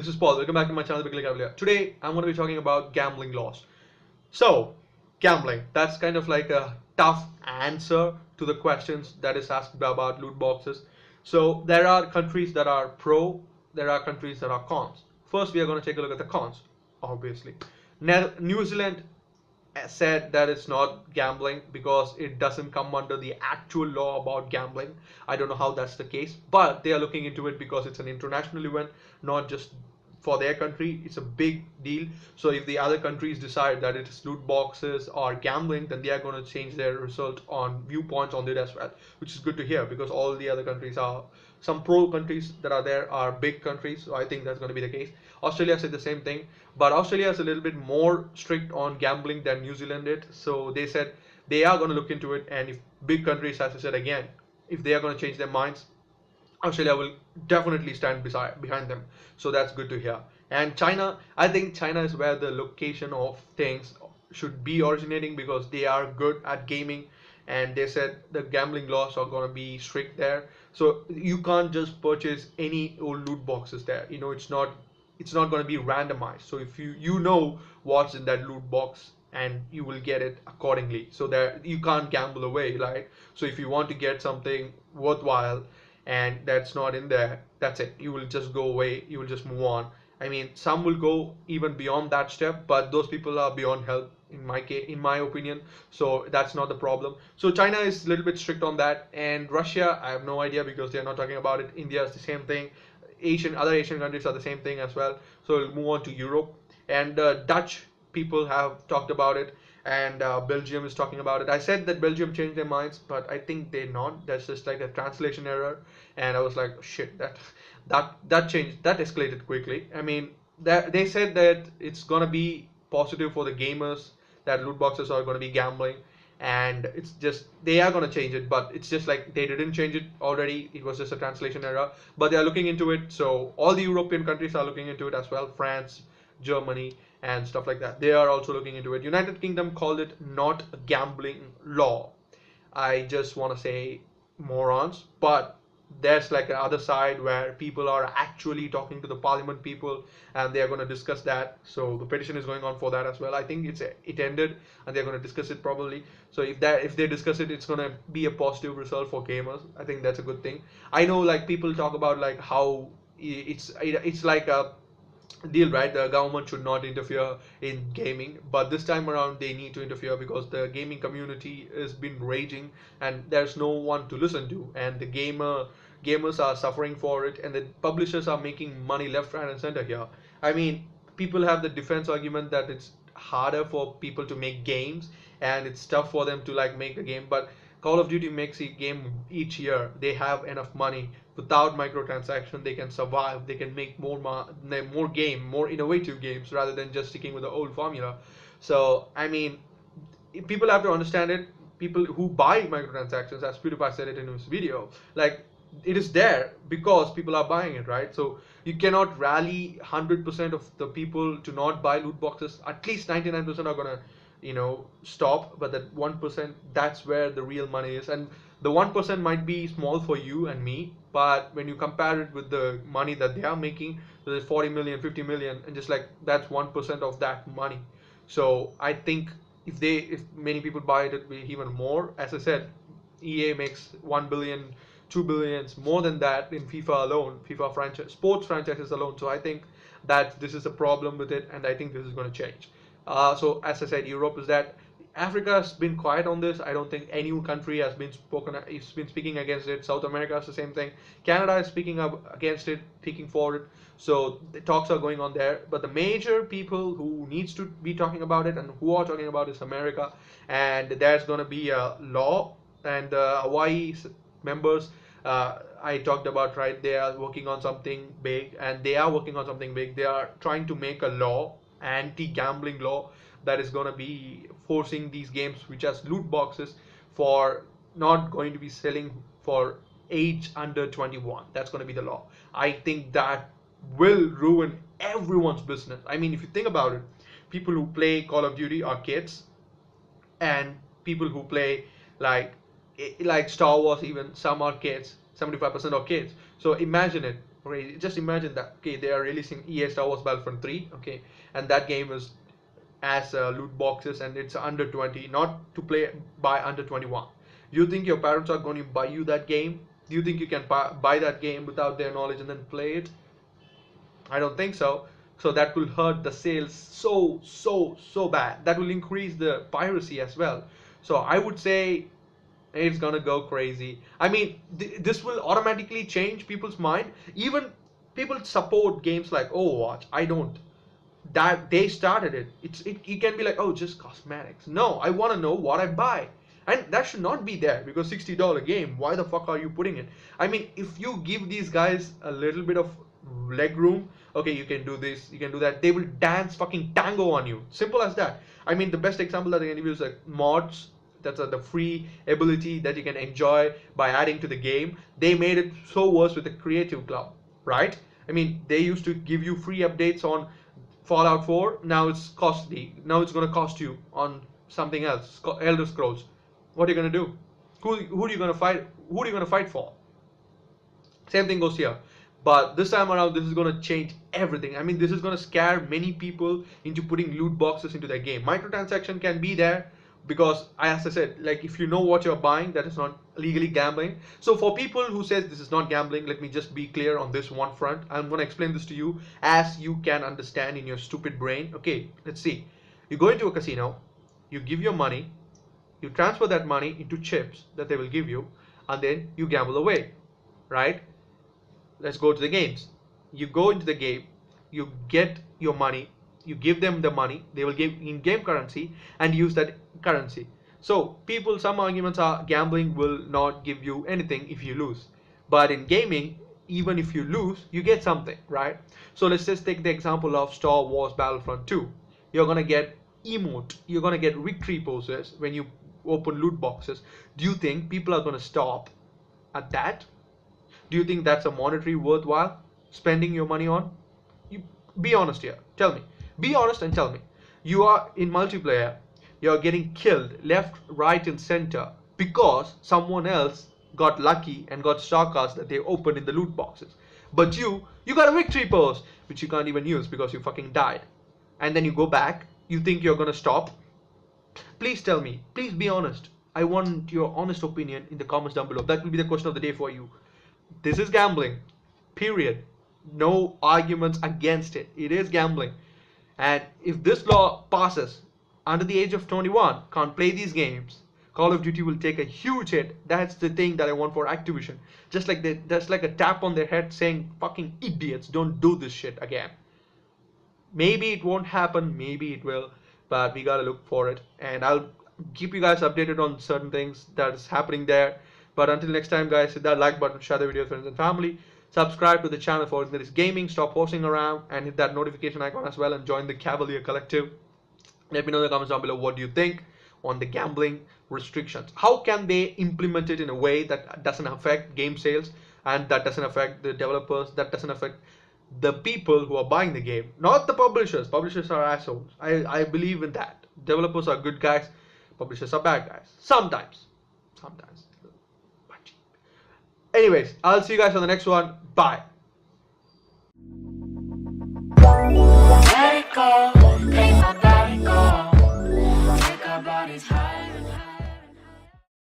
This is Paul. Welcome back to my channel, Cavalier. Today, I'm going to be talking about gambling laws. So, gambling, that's kind of like a tough answer to the questions that is asked about loot boxes. So, there are countries that are pro, there are countries that are cons. First, we are going to take a look at the cons, obviously. New Zealand said that it's not gambling because it doesn't come under the actual law about gambling. I don't know how that's the case, but they are looking into it because it's an international event, not just for their country. It's a big deal. So if the other countries decide that it is loot boxes or gambling, then they are going to change their result on viewpoints on it as well, which is good to hear because all the other countries are, some pro countries that are there are big countries. So I think that's going to be the case. Australia said the same thing, but Australia is a little bit more strict on gambling than New Zealand did. So they said they are going to look into it, and if big countries, as I said again, if they are going to change their minds, Australia will definitely stand behind them. So that's good to hear. And China, I think China is where the location of things should be originating because they are good at gaming, and they said the gambling laws are going to be strict there. So you can't just purchase any old loot boxes there. You know, it's not going to be randomized. So if you know what's in that loot box, and you will get it accordingly. So that you can't gamble away, right? So if you want to get something worthwhile and that's not in there, that's it. You will just go away. You will just move on. I mean, some will go even beyond that step, but those people are beyond help in my case, in my opinion. So that's not the problem. So China is a little bit strict on that, and Russia, I have no idea because they're not talking about it. India is the same thing. Other Asian countries are the same thing as well. So we'll move on to Europe, and Dutch people have talked about it, and Belgium is talking about it. I said that Belgium changed their minds, but I think they're not. That's just like a translation error, and I was like, shit, that changed, that escalated quickly. I mean, that they said that it's gonna be positive for the gamers, that loot boxes are gonna be gambling, and it's just they are going to change it, but it's just like they didn't change it already. It was just a translation error, but they are looking into it. So all the European countries are looking into it as well. France, Germany, and stuff like that, they are also looking into it. United Kingdom called it not a gambling law. I just want to say morons, but there's like another side where people are actually talking to the parliament people, and they are going to discuss that. So the petition is going on for that as well. I think it ended, and they're going to discuss it probably. So if they discuss it, it's going to be a positive result for gamers. I think that's a good thing. I know like people talk about like how it's like a deal, right? The government should not interfere in gaming, but this time around they need to interfere because the gaming community has been raging, and there's no one to listen to, and the gamers are suffering for it, and the publishers are making money left, right, and center here. I mean, people have the defense argument that it's harder for people to make games, and it's tough for them to like make a game, but Call of Duty makes a game each year. They have enough money. Without microtransaction, they can survive. They can make more innovative games rather than just sticking with the old formula. So I mean, people have to understand it. People who buy microtransactions, as PewDiePie said it in his video, like it is there because people are buying it, right? So you cannot rally 100% of the people to not buy loot boxes. At least 99% are gonna, stop. But that 1%, that's where the real money is. And the 1% might be small for you and me, but when you compare it with the money that they are making, so there's 40 million, 50 million, and just like that's 1% of that money. So I think if many people buy it, it'll be even more. As I said, EA makes 1 billion, 2 billions, more than that in FIFA alone, FIFA franchise, sports franchises alone. So I think that this is a problem with it, and I think this is going to change. So as I said, Europe is that. Africa has been quiet on this. I don't think any country has been speaking against it. South America is the same thing. Canada is speaking up against it, speaking for it. So the talks are going on there. But the major people who needs to be talking about it and who are talking about is America. And there's going to be a law, and Hawaii members. I talked about, right? They are working on something big, and they are working on something big. They are trying to make a law, anti-gambling law, that is going to be forcing these games which has loot boxes for not going to be selling for age under 21. That's going to be the law. I think that will ruin everyone's business. I mean, if you think about it, people who play Call of Duty are kids, and people who play like like Star Wars, even some are kids. 75% are kids. So imagine it. Right? Just imagine that. Okay, they are releasing EA Star Wars Battlefront 3. Okay, and that game is as loot boxes and it's under 20, not to play by under 21. Do you think your parents are going to buy you that game? Do you think you can buy that game without their knowledge and then play it? I don't think so. So that will hurt the sales so bad. That will increase the piracy as well. So I would say it's gonna go crazy. I mean, this will automatically change people's mind. Even people support games like Overwatch. I don't. That they started it. It can be like, oh, just cosmetics. No, I want to know what I buy. And that should not be there because $60 game. Why the fuck are you putting it? I mean, if you give these guys a little bit of leg room, okay, you can do this, you can do that. They will dance fucking tango on you. Simple as that. I mean, the best example that I can give you is like mods. That's the free ability that you can enjoy by adding to the game. They made it so worse with the Creative Club, right? I mean, they used to give you free updates on Fallout 4. Now it's costly. Now it's going to cost you on something else, Elder Scrolls. What are you going to do? Who are you going to fight? Who are you going to fight for? Same thing goes here. But this time around, this is going to change everything. I mean, this is going to scare many people into putting loot boxes into their game. Microtransaction can be there because, as I said, like if you know what you're buying, that is not legally gambling. So for people who says this is not gambling, let me just be clear on this one front. I'm going to explain this to you as you can understand in your stupid brain. Okay, let's see. You go into a casino, you give your money, you transfer that money into chips that they will give you, and then you gamble away, right? Let's go to the games. You go into the game, you get your money, you give them the money, they will give in-game currency and use that currency. So people, some arguments are gambling will not give you anything if you lose. But in gaming, even if you lose, you get something, right? So let's just take the example of Star Wars Battlefront 2. You're gonna get emote, you're gonna get victory poses when you open loot boxes. Do you think people are gonna stop at that? Do you think that's a monetary worthwhile spending your money on? You be honest here. Tell me. Be honest and tell me. You are in multiplayer. You are getting killed left, right, and center because someone else got lucky and got star cards that they opened in the loot boxes. But you got a victory pose which you can't even use because you fucking died. And then you go back. You think you're gonna stop? Please tell me. Please be honest. I want your honest opinion in the comments down below. That will be the question of the day for you. This is gambling, period. No arguments against it. It is gambling. And if this law passes, under the age of 21, can't play these games, Call of Duty will take a huge hit. That's the thing that I want for Activision. Just like that's like a tap on their head saying, fucking idiots, don't do this shit again. Maybe it won't happen, maybe it will, but we gotta look for it. And I'll keep you guys updated on certain things that is happening there. But until next time, guys, hit that like button, share the video with friends and family, subscribe to the channel for There Is Gaming, stop horsing around, and hit that notification icon as well and join the Cavalier collective. Let me know in the comments down below what do you think on the gambling restrictions. How can they implement it in a way that doesn't affect game sales and that doesn't affect the developers, that doesn't affect the people who are buying the game, not the publishers. Publishers are assholes. I believe in that. Developers are good guys, publishers are bad guys. Sometimes. Anyways, I'll see you guys on the next one. Bye. Let it go, make my body go. Make our bodies higher and higher.